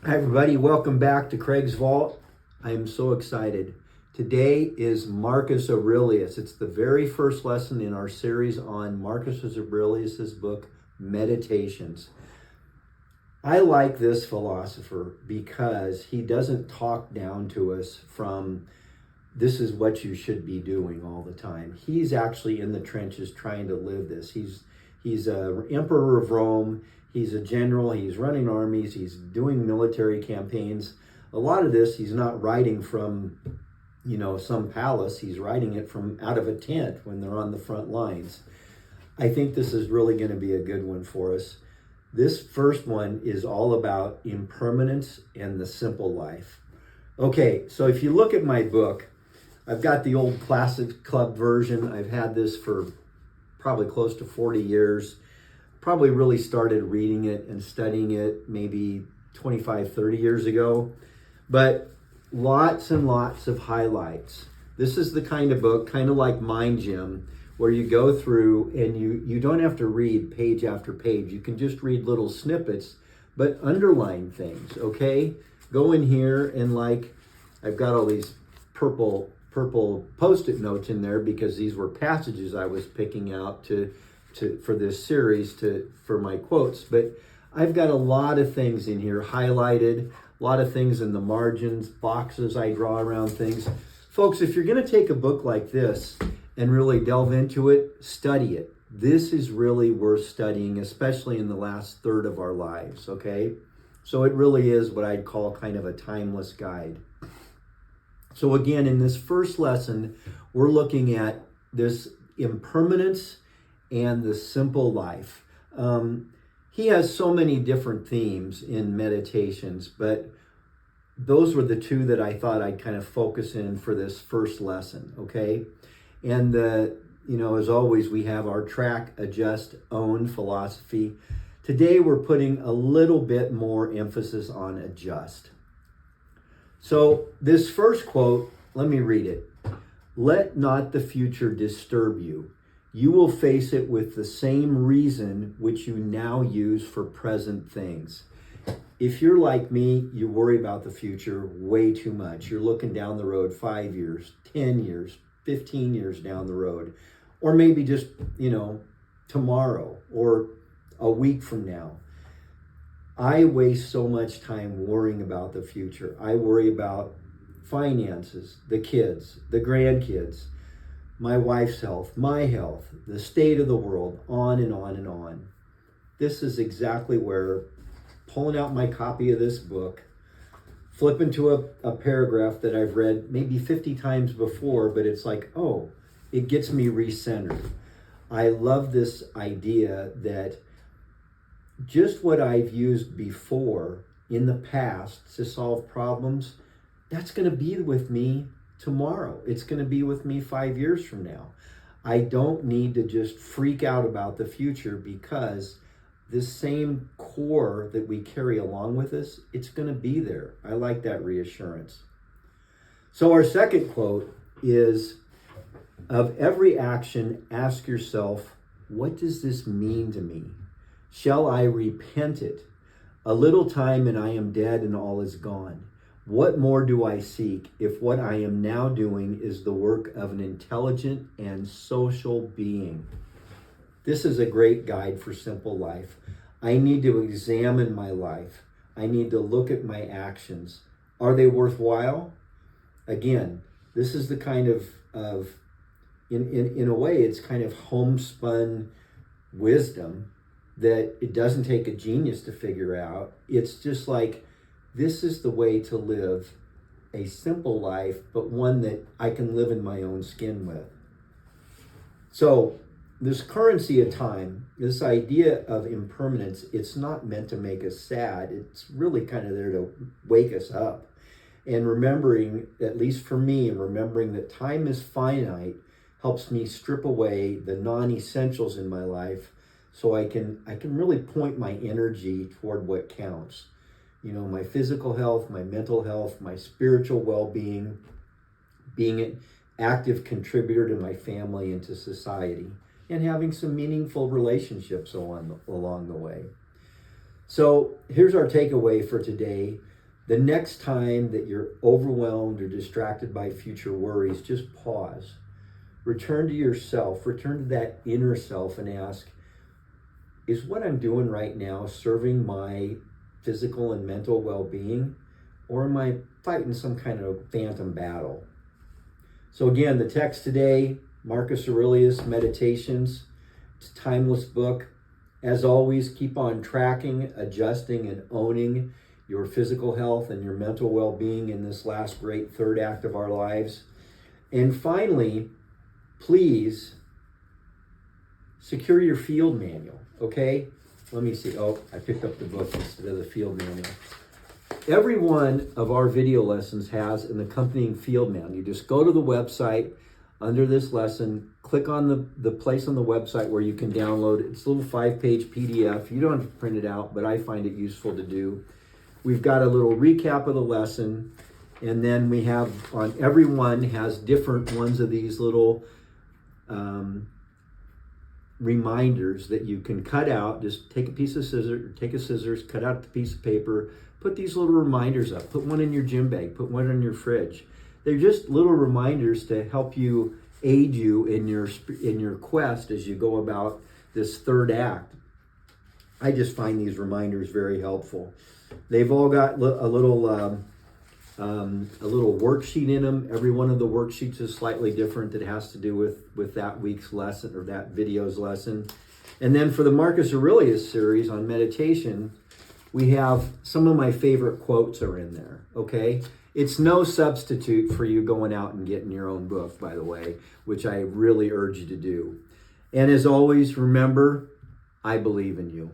Hi, everybody. Welcome back to Craig's Vault. I am so excited. Today is Marcus Aurelius. It's the very first lesson in our series on Marcus Aurelius's book, Meditations. I like this philosopher because he doesn't talk down to us from this is what you should be doing all the time. He's actually in the trenches trying to live this. He's a emperor of Rome. He's a general. He's running armies. He's doing military campaigns. A lot of this he's not writing from, some palace. He's writing it from out of a tent when they're on the front lines. I think this is really going to be a good one for us. This first one is all about impermanence and the simple life. Okay, so if you look at my book, I've got the old Classic Club version. I've had this for probably close to 40 years. Probably really started reading it and studying it maybe 25, 30 years ago. But lots and lots of highlights. This is the kind of book, kind of like Mind Gym, where you go through and you don't have to read page after page. You can just read little snippets, but underline things, okay? Go in here and I've got all these purple Post-it notes in there because these were passages I was picking out for this series for my quotes. But I've got a lot of things in here highlighted, a lot of things in the margins, boxes I draw around things. Folks, if you're going to take a book like this and really delve into it, study it. This is really worth studying, especially in the last third of our lives, okay? So it really is what I'd call kind of a timeless guide. So again, in this first lesson, we're looking at this impermanence and the simple life. He has so many different themes in Meditations, but those were the two that I thought I'd kind of focus in for this first lesson, okay? And, as always, we have our track, adjust, own philosophy. Today, we're putting a little bit more emphasis on adjust. So this first quote, let me read it. Let not the future disturb you. You will face it with the same reason which you now use for present things. If you're like me, you worry about the future way too much. You're looking down the road 5 years, 10 years, 15 years down the road, or maybe just, tomorrow or a week from now. I waste so much time worrying about the future. I worry about finances, the kids, the grandkids, my wife's health, my health, the state of the world, on and on and on. This is exactly where pulling out my copy of this book, flipping to a paragraph that I've read maybe 50 times before, but it's like, oh, it gets me recentered. I love this idea that just what I've used before in the past to solve problems, that's going to be with me tomorrow. It's going to be with me 5 years from now. I don't need to just freak out about the future because this same core that we carry along with us, it's going to be there. I like that reassurance. So our second quote is, of every action, ask yourself, what does this mean to me? Shall I repent it? A little time and I am dead and all is gone. What more do I seek if what I am now doing is the work of an intelligent and social being? This is a great guide for simple life. I need to examine my life. I need to look at my actions. Are they worthwhile? Again, this is the kind of in a way, it's kind of homespun wisdom that it doesn't take a genius to figure out. It's just like, this is the way to live a simple life, but one that I can live in my own skin with. So this currency of time, this idea of impermanence, it's not meant to make us sad. It's really kind of there to wake us up. And remembering, at least for me, remembering that time is finite helps me strip away the non-essentials in my life so I can really point my energy toward what counts. My physical health, my mental health, my spiritual well-being, being an active contributor to my family and to society, and having some meaningful relationships along the way. So here's our takeaway for today. The next time that you're overwhelmed or distracted by future worries, just pause. Return to yourself, return to that inner self and ask, is what I'm doing right now serving my physical and mental well-being, or am I fighting some kind of phantom battle? So again, the text today, Marcus Aurelius, Meditations. It's a timeless book. As always, keep on tracking, adjusting, and owning your physical health and your mental well-being in this last great third act of our lives. And finally, please secure your field manual, okay? Let me see. Oh, I picked up the book instead of the field manual. Every one of our video lessons has an accompanying field manual. You just go to the website under this lesson, click on the place on the website where you can download it. It's a little 5-page PDF. You don't have to print it out, but I find it useful to do. We've got a little recap of the lesson, and then we have on every one has different ones of these little reminders that you can cut out. Just take a piece of scissors, take a scissors, cut out the piece of paper, put these little reminders up. Put one in your gym bag, put one in your fridge. They're just little reminders to help you, aid you in your quest as you go about this third act. I just find these reminders very helpful. They've all got a little worksheet in them. Every one of the worksheets is slightly different that has to do with that week's lesson or that video's lesson. And then for the Marcus Aurelius series on meditation, we have some of my favorite quotes are in there, okay? It's no substitute for you going out and getting your own book, by the way, which I really urge you to do. And as always, remember, I believe in you.